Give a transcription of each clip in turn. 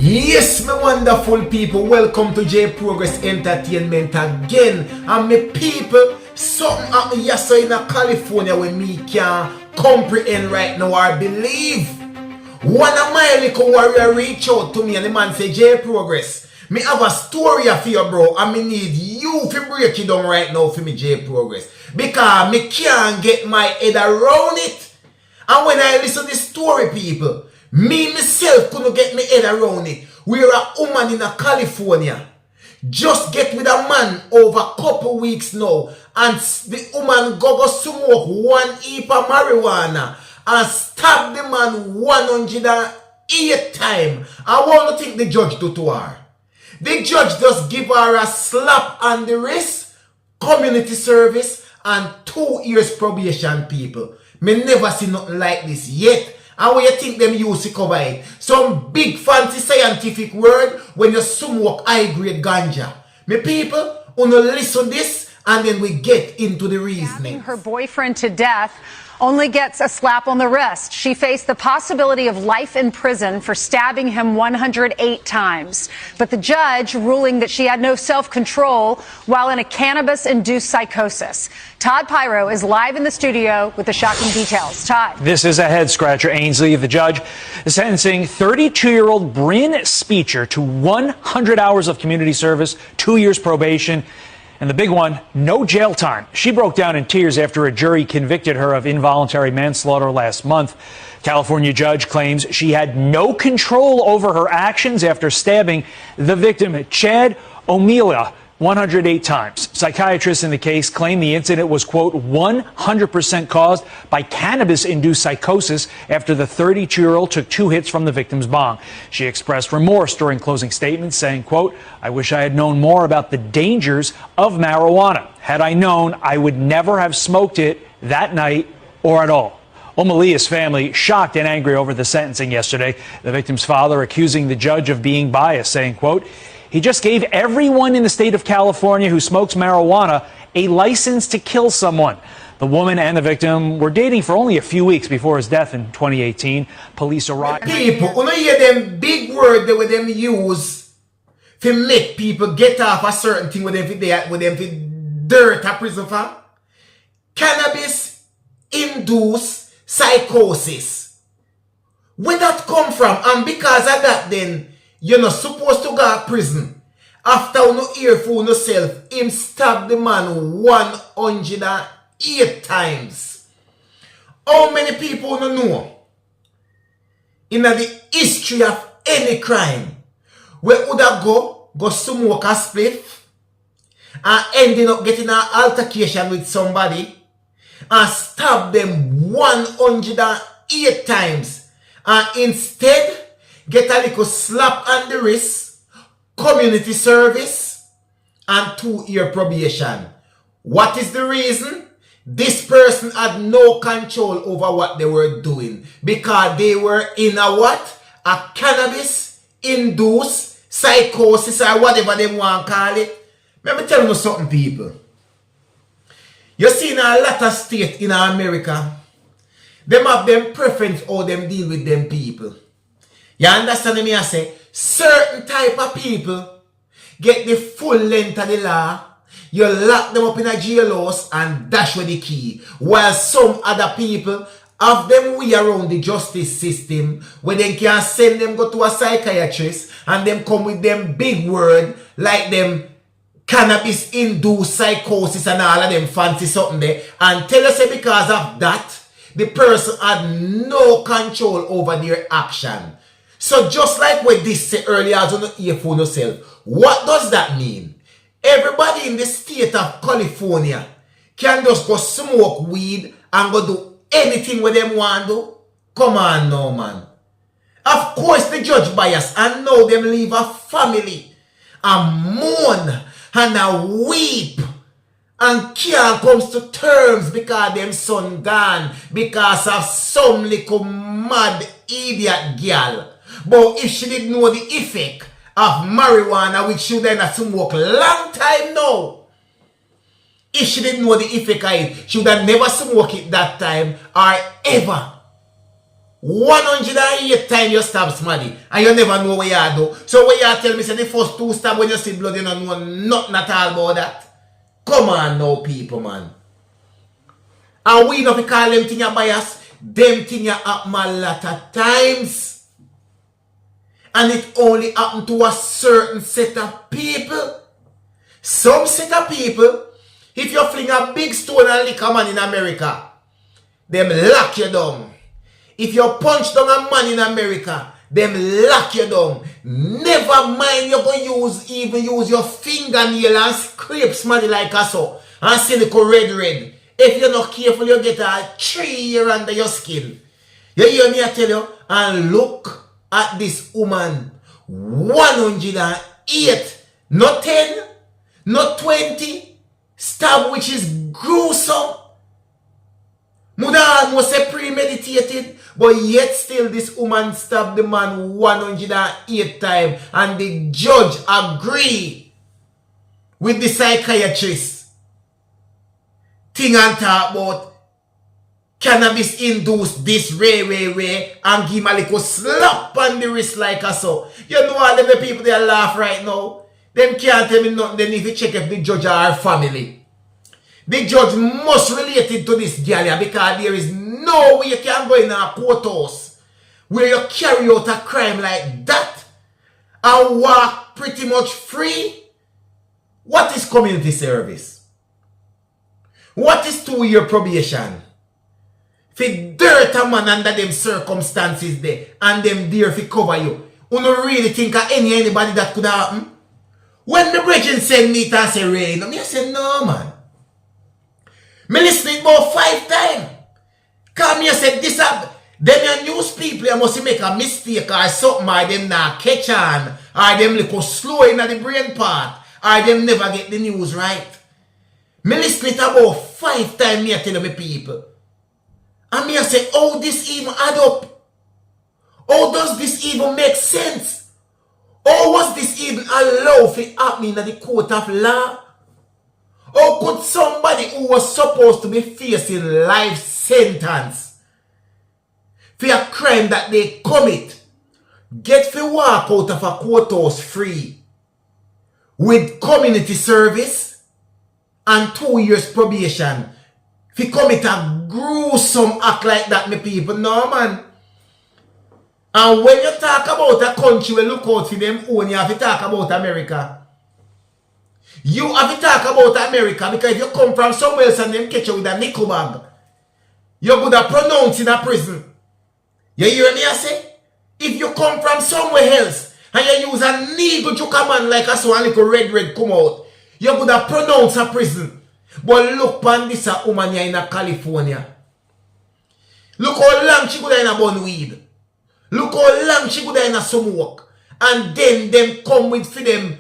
Yes, my wonderful people, welcome to J Progress Entertainment again. And my people, something happened yesterday in California when me can't comprehend right now or believe. One of my little warrior reach out to me and the man say, J Progress, me have a story for you, bro, and me need you to break it down right now for me, J Progress. Because me can't get my head around it. And when I listen to this story, people, me myself couldn't get my head around it. We're a woman in California just get with a man over a couple weeks now, and the woman go smoke one heap of marijuana and stab the man 108 times. I want to think the judge do to her. The judge just give her a slap on the wrist, community service, and 2 years probation, people. Me never see nothing like this yet. And what you think them use to cover it? Some big fancy scientific word when you smoke high grade ganja. Me people, wanna listen this and then we get into the reasoning. Her boyfriend to death only gets a slap on the wrist. She faced the possibility of life in prison for stabbing him 108 times. But the judge ruling that she had no self-control while in a cannabis-induced psychosis. Todd Pyro is live in the studio with the shocking details. Todd. This is a head-scratcher, Ainsley. The judge is sentencing 32-year-old Bryn Speecher to 100 hours of community service, 2 years probation, and the big one, no jail time. She broke down in tears after a jury convicted her of involuntary manslaughter last month. California judge claims she had no control over her actions after stabbing the victim, Chad O'Meara, 108 times. Psychiatrists in the case claim the incident was, quote, 100% caused by cannabis-induced psychosis after the 32-year-old took 2 hits from the victim's bong. She expressed remorse during closing statements, saying, quote, I wish I had known more about the dangers of marijuana. Had I known, I would never have smoked it that night or at all. O'Meara's family shocked and angry over the sentencing yesterday. The victim's father accusing the judge of being biased, saying, quote, he just gave everyone in the state of California who smokes marijuana a license to kill someone. The woman and the victim were dating for only a few weeks before his death in 2018. Police arrived. People, you hear them big words that them use to make people get off a certain thing with them for dirt a prison for? Cannabis induced psychosis. Where that come from? And because of that then, you're not supposed to go to prison. After you no hear for yourself, him stab the man 108 times. How many people you know in the history of any crime where would go smoke a spliff and ending up getting an altercation with somebody and stab them 108 times and instead get a little slap on the wrist, community service, and 2-year probation. What is the reason? This person had no control over what they were doing because they were in a what? A cannabis-induced psychosis or whatever they want to call it. Let me tell you something, people. You see in a lot of states in America, them have them preference how them deal with them people. You understand me? I say, certain type of people get the full length of the law, you lock them up in a jailhouse and dash with the key. While some other people have them way around the justice system where they can send them go to a psychiatrist and them come with them big word like them cannabis-induced psychosis and all of them fancy something there and tell us because of that, the person had no control over their action. So just like what this said earlier as on the earphone yourself, what does that mean? Everybody in the state of California can just go smoke weed and go do anything with them want to do? Come on now, man. Of course the judge bias and now them leave a family and mourn and a weep and can't come to terms because them son gone because of some little mad idiot girl. But if she didn't know the effect of marijuana, which she would have smoke long time now. If she didn't know the effect of it, she would have never smoked it that time or ever. 108 times you stab somebody and you never know what you do. So when you tell me say the first 2 stab when you see blood, you don't know nothing at all about that. Come on now, people, man. And we don't call them things bias. Them things happen a lot of times. And it only happen to a certain set of people. Some set of people, if you fling a big stone and lick a man in America, them lock you down. If you punch down a man in America, them lock you down. Never mind you're going to even use your fingernail and scrape somebody like us so. And silicone red. If you're not careful, you get a 3 year under your skin. You hear me I tell you? And look at this woman. 108. Not 10. Not 20. Stab which is gruesome. Muda almost say premeditated. But yet still this woman stabbed the man 108 times. And the judge agree with the psychiatrist. Thing and talk about cannabis induced this way and give him a little slap on the wrist like a so. You know all them the people they laugh right now. Them can't tell me nothing. They need to check if the judge are family. The judge must relate it to this girl because there is no way you can go in a courthouse where you carry out a crime like that and walk pretty much free. What is community service? What is 2 year probation? If dirt a man under them circumstances there and them there if cover you, you don't really think of anybody that could happen? When the brethren send me to say rain, I say no man. Me listening about 5 times. Come here said this up. Them your news people you must make a mistake or something or them not catch on or them little slow in the brain part or them never get the news right. Me listen it about 5 times me tell me people. And me say, how this even add up? How does this even make sense? How was this even allowed to happen in the court of law? How could somebody who was supposed to be facing life sentence for a crime that they commit get to walk out of a courthouse free with community service and 2 years probation if you commit a gruesome act like that, me people? No, man. And when you talk about a country we look out for them own, you have to talk about America. You have to talk about America because if you come from somewhere else and them catch you with a nickel bag, you're going to pronounce in a prison. You hear me I say? If you come from somewhere else and you use a needle to come on like a so and little red come out, you're going to pronounce a prison. But look upon this a woman here in California. Look how long she go there in a bun weed. Look how long she go there in a smoke. And then them come with for them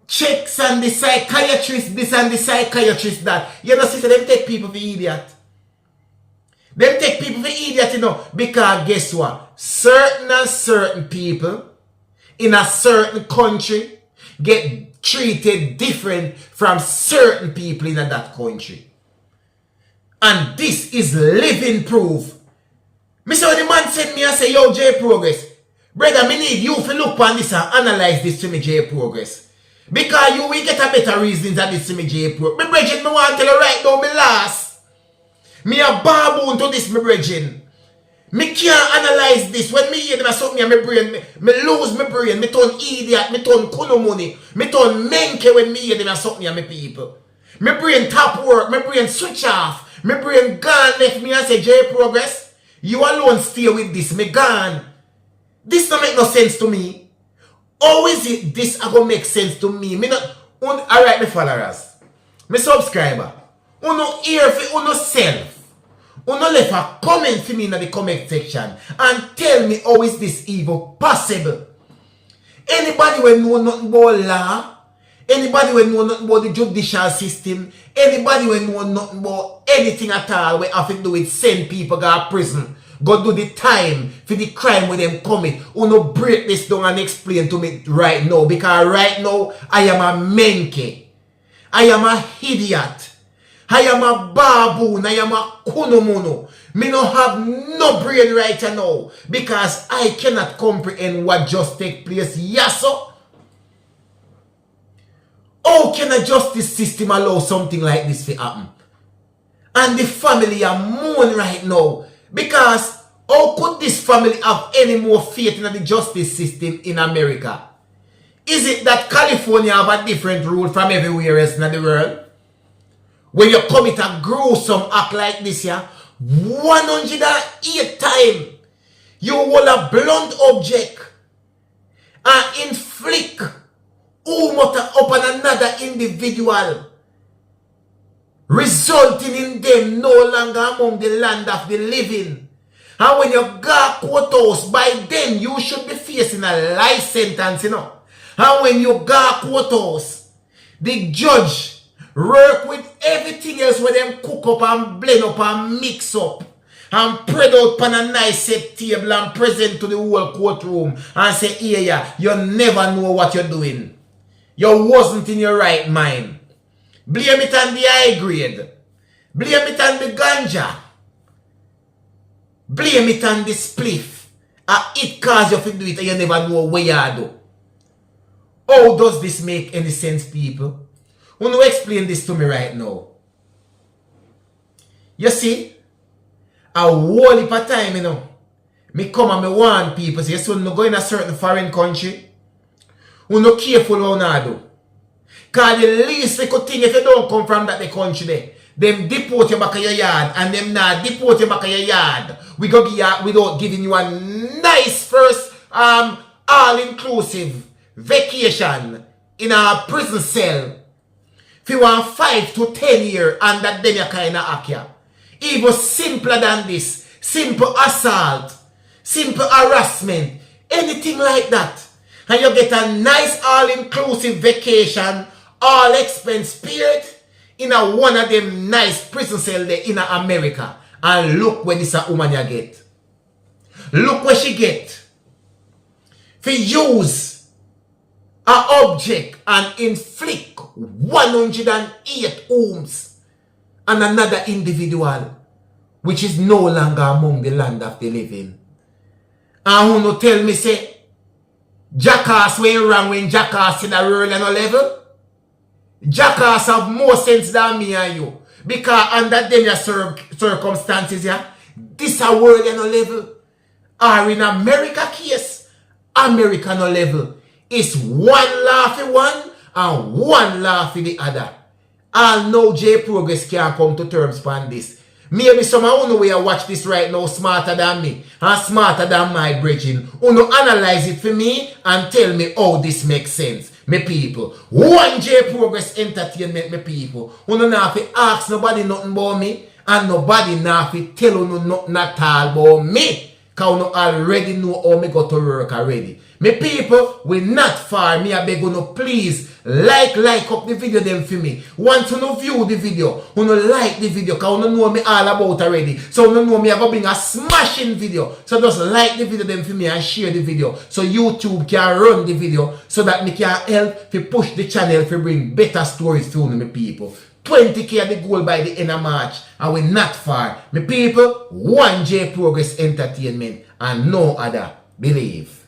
checks and the psychiatrist this and the psychiatrist that. You know, sister, them take people for idiot. Them take people for idiot, you know. Because guess what? Certain people in a certain country get treated different from certain people in that country. And this is living proof. Me say when the man sent me and say, yo, J Progress, brother, me need you to look on this and analyze this to me, J Progress. Because you will get a better reason than this to me, J Progress. Me brethren, me want to tell you right now, me last. Me a baboon to this, me brethren. Me can't analyze this. When me hear them something in my brain, me lose my brain. Me turn idiot, me turn kunomuni, me turn menke when me hear them something in my people. My brain top work, my brain switch off, my brain gone left me and say, J Progress, you alone stay with this, me gone. This don't make no sense to me. How is it this going to make sense to me? Me not, alright, me followers, me subscriber, uno ear for uno self. You no left a comment for me in the comment section and tell me how is this evil possible. Anybody will know nothing about law, anybody will know nothing about the judicial system, anybody will know nothing about anything at all we have to do with send people go to prison, go do the time for the crime with them commit. You no break this down and explain to me right now because right now I am a menke, I am a idiot. I am a baboon, I am a kunomono. Me no have no brain right now because I cannot comprehend what just take place. Yes, sir. How can a justice system allow something like this to happen? And the family are mourning right now because how could this family have any more faith in the justice system in America? Is it that California have a different rule from everywhere else in the world? When you commit a gruesome act like this, yeah, 108 times, you hold a blunt object and inflict upon another individual, resulting in them no longer among the land of the living. And when you go courthouse, by then you should be facing a life sentence, you know. And when you go courthouse, the judge work with everything else where them cook up and blend up and mix up and spread out on a nice set table and present to the whole courtroom and say, here, yeah, you never know what you're doing. You wasn't in your right mind. Blame it on the high grade. Blame it on the ganja. Blame it on the spliff. It cause you to do it and you never know where you do. How does this make any sense, people? I want to explain this to me right now. You see, a whole heap of time, you know, me come and me warn people, say, so you go in a certain foreign country, you no careful how you do. Because the least little thing, if you don't come from that the country there, them deport you back in your yard, and them not deport you back in your yard. We go give you, without giving you a nice first, all-inclusive vacation in a prison cell. If you want 5 to 10 years, and that then you kind of act ya. Even simpler than this, simple assault, simple harassment, anything like that. And you get a nice all-inclusive vacation, all expense paid, in a one of them nice prison cell there in America. And look where this a woman you get. Look where she get. For use a object and inflict 108 wounds on another individual, which is no longer among the land of the living. And who no tell me say, jackass when wrong when jackass in a world and a level? Jackass have more sense than me and you. Because under them circumstances, yeah, this a world and a level. Or in America case, America no level. It's one laugh for one and one laugh for the other. All know J Progress can't come to terms on this. Maybe some of you who watch this right now smarter than me and smarter than my brethren. Who analyze it for me and tell me how this makes sense. Me people. One J Progress Entertainment, me people. Who not fi ask nobody nothing about me and nobody not fi tell you nothing at all about me. Because you already know how me go to work already. Me people, we not far. Me I beg you please like up the video them for me. Once you view the video, you like the video because you know me all about already. So you know me I go bring a smashing video. So just like the video them for me and share the video. So YouTube can run the video so that me can help to push the channel to bring better stories to me people. 20K the goal by the end of March and we're not far. Me people, one J Progress Entertainment and no other. Believe.